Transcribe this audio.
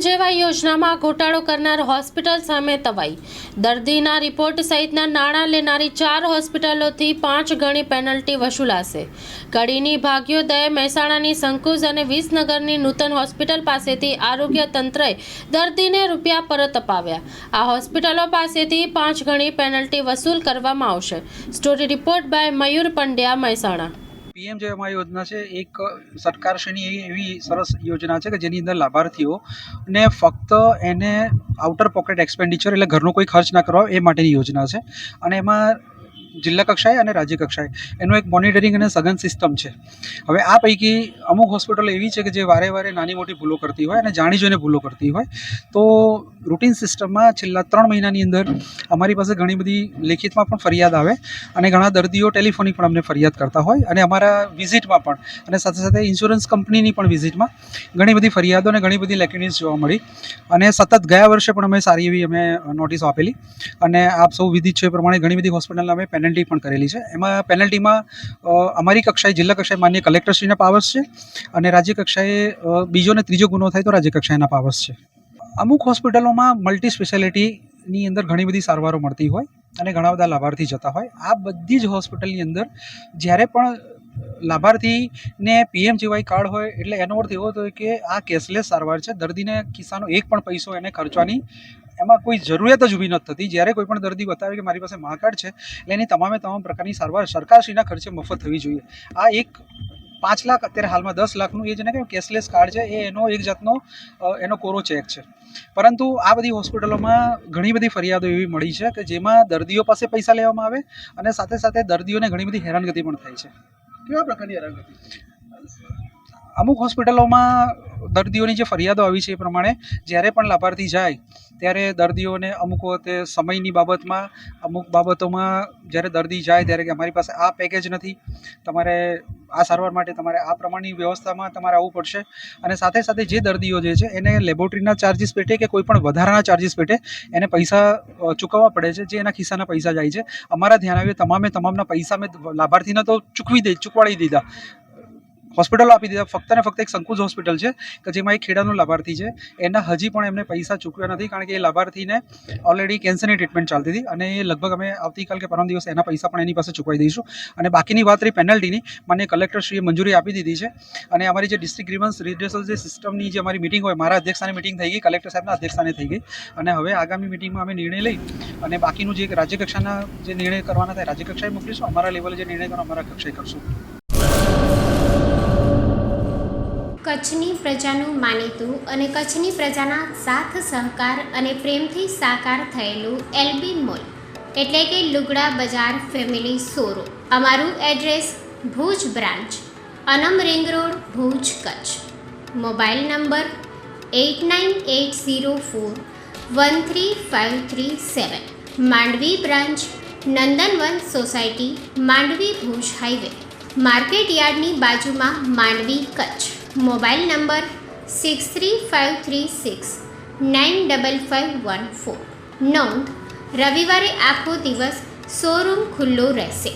જેવા યોજનામાં ઘોટાળો કરનાર હોસ્પિટલ સામે તવાઈ. દર્દીના રિપોર્ટ સહિતના નાણાં લેનારી 4 હોસ્પિટલોથી 5 ગણી પેનલ્ટી વસૂલાશે. કડીની ભાગ્યોદય, મહેસાણાની સંકુશ અને વિસનગરની નૂતન હોસ્પિટલ પાસેથી આરોગ્ય તંત્રએ દર્દીને રૂપિયા પરત અપાવ્યા. આ હોસ્પિટલો પાસેથી 5 ગણી પેનલ્ટી વસૂલ કરવામાં આવશે. સ્ટોરી રિપોર્ટ બાય મયુર પંડ્યા, મહેસાણા. પીએમજેએમઆઈ યોજના છે એક સરકારશ્રીની એવી સરસ યોજના છે કે જેની અંદર લાભાર્થીઓને ફક્ત એને આઉટર પોકેટ એક્સપેન્ડિચર એટલે ઘરનો કોઈ ખર્ચ ના કરવા એ માટેની યોજના છે. અને એમાં જિલ્લા કક્ષાએ અને રાજ્ય કક્ષાએ એનું એક મોનિટરિંગ અને સઘન સિસ્ટમ છે. હવે આ પૈકી અમુક હોસ્પિટલો એવી છે કે જે વારે વારે નાની મોટી ભૂલો કરતી હોય અને જાણી જોઈને ભૂલો કરતી હોય, તો રૂટીન સિસ્ટમમાં છેલ્લા 3 મહિનાની અંદર અમારી પાસે ઘણી બધી લેખિતમાં પણ ફરિયાદ આવે અને ઘણા દર્દીઓ ટેલિફોનિક પણ અમને ફરિયાદ કરતા હોય અને અમારા વિઝિટમાં પણ અને સાથે સાથે ઇન્સ્યોરન્સ કંપનીની પણ વિઝિટમાં ઘણી બધી ફરિયાદો અને ઘણી બધી લેક્યુનિસ જોવા મળી. અને સતત ગયા વર્ષે પણ અમે સારી એવી અમે નોટિસો આપેલી અને આપ સૌ વિદિત છે એ પ્રમાણે ઘણી બધી હોસ્પિટલને અમે પેનલ્ટી પણ કરેલી છે. એમાં પેનલ્ટીમાં અમારી કક્ષાએ જિલ્લા કક્ષાએ માન્ય કલેક્ટરશ્રીના પાવર્સ છે અને રાજ્ય કક્ષાએ બીજો ને ત્રીજો ગુનો થાય તો રાજ્ય કક્ષાએના પાવર્સ છે. અમુક હોસ્પિટલોમાં મલ્ટી સ્પેશિયાલિટીની અંદર ઘણી બધી સારવારો મળતી હોય અને ઘણા બધા લાભાર્થી જતા હોય. આ બધી જ હોસ્પિટલની અંદર જ્યારે પણ લાભાર્થીને પીએમજેવાય કાર્ડ હોય એટલે એનો અર્થ એવો થયો કે આ કેશલેસ સારવાર છે. દર્દીને ખિસ્સાનો એક પણ પૈસો એને ખર્ચવાની એમાં કોઈ જરૂરિયાત જ ઊભી નથી થતી. જ્યારે કોઈ પણ દર્દી બતાવે કે મારી પાસે મા કાર્ડ છે એટલે એની તમામ પ્રકારની સારવાર સરકારશ્રીના ખર્ચે મફત થવી જોઈએ. આ એક 5 લાખ, અત્યારે હાલમાં 10 લાખનું એ જેને કે કેશલેસ કાર્ડ છે એ એનો એક જાતનો એનો કોરો ચેક છે. પરંતુ આ બધી હોસ્પિટલોમાં ઘણી બધી ફરિયાદો એવી મળી છે કે જેમાં દર્દીઓ પાસે પૈસા લેવામાં આવે અને સાથે સાથે દર્દીઓને ઘણી બધી હેરાનગતિ પણ થાય છે. કેવા પ્રકારની હેરાનગતિ? અમુક હોસ્પિટલોમાં દર્દીઓની જે ફરિયાદો આવી છે એ પ્રમાણે જ્યારે પણ લાભાર્થી જાય ત્યારે દર્દીઓને અમુક વખતે સમયની બાબતમાં, અમુક બાબતોમાં જ્યારે દર્દી જાય ત્યારે કે અમારી પાસે આ પેકેજ નથી, તમારે આ સારવાર માટે તમારે આ પ્રમાણની વ્યવસ્થામાં તમારે આવવું પડશે. અને સાથે સાથે જે દર્દીઓ જે છે એને લેબોરેટરીના ચાર્જિસ પેટે કે કોઈ પણ વધારાના ચાર્જિસ પેટે એને પૈસા ચૂકવવા પડે છે, જે એના ખિસ્સાના પૈસા જાય છે. અમારા ધ્યાન આવ્યું તમામના પૈસા મેં લાભાર્થીને તો ચૂકવાડી દીધા, હોસ્પિટલો આપી દીધા. ફક્ત ને ફક્ત એક સંકુશ હોસ્પિટલ છે કે જેમાં એક ખેડાનો લાભાર્થી છે, એના હજી પણ એમને પૈસા ચૂકવ્યા નથી, કારણ કે એ લાભાર્થીને ઓલરેડી કેન્સરની ટ્રીટમેન્ટ ચાલતી હતી અને એ લગભગ અમે આવતીકાલ કે પરમ દિવસે એના પૈસા પણ એની પાસે ચૂકવાઈ દઈશું. અને બાકીની વાત રહી પેનલ્ટીની, માન્ય કલેક્ટરશ્રીએ મંજૂરી આપી દીધી છે અને અમારી જે ડિસ્ટ્રિક્ટ ગ્રીવન્સ રિડ્રેસલ જે સિસ્ટમની જે અમારી મિટિંગ હોય, મારા અધ્યક્ષસ્થાને મિટિંગ થઈ ગઈ, કલેક્ટર સાહેબના અધ્યક્ષસ્થાને થઈ ગઈ અને હવે આગામી મિટિંગમાં અમે નિર્ણય લઈ અને બાકીનું જે રાજ્ય કક્ષાના જે નિર્ણય કરવાના થાય રાજ્ય કક્ષાએ મોકલીશું. અમારા લેવલે જે નિર્ણય કરવાનો અમારા કક્ષાએ કરશું. કચ્છની પ્રજાનું માનીતું અને કચ્છની પ્રજાના સાથ સહકાર અને પ્રેમથી સાકાર થયેલું એલબી મોલ એટલે કે લુગડા બજાર ફેમિલી શોરૂમ. અમારું address Bhuj branch, Anam ring road, Bhuj, Kutch. Mobile number 8980413537. Mandvi branch, Nandanvan society, Mandvi, Bhuj highway, market યાર્ડની બાજુમાં, માંડવી, કચ્છ. Mobile number 6353695514. નોંધ: રવિવારે આખો દિવસ શોરૂમ ખુલ્લો રહેશે.